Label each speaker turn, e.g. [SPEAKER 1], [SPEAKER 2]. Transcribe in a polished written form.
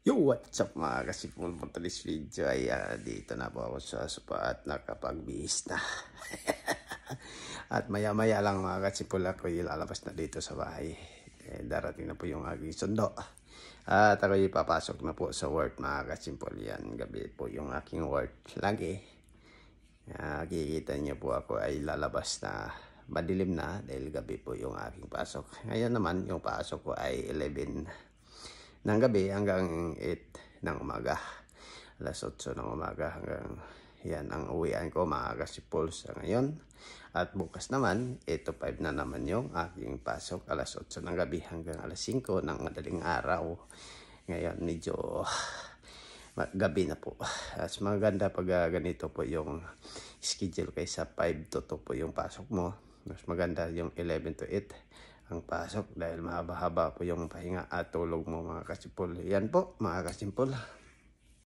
[SPEAKER 1] Yo, what's up mga kasipul po this video ay dito na po ako sa sopa at nakapagbihis na. At maya maya lang mga kasipul ako ilalabas na dito sa bahay. Darating na po yung aking sundo. At ako ipapasok na po sa work mga kasipul. Yan, gabi po yung aking work lagi. Kikita niyo po ako ay lalabas na madilim na dahil gabi po yung aking pasok. Ngayon naman yung pasok ko ay 11 ng gabi hanggang 8 ng umaga. Alas 8 ng umaga hanggang yan ang uwian ko mga kasipol sa ngayon. At bukas naman 8 to 5 na naman yung aking pasok. Alas 8 ng gabi hanggang alas 5 ng madaling araw. Ngayon medyo gabi na po. Mas maganda pag ganito po yung schedule kaysa 5 to 2 po yung pasok mo. Mas maganda yung 11 to 8 ang pasok dahil mahaba-haba po yung pahinga at tulog mo mga kasipol. Yan po mga kasipol.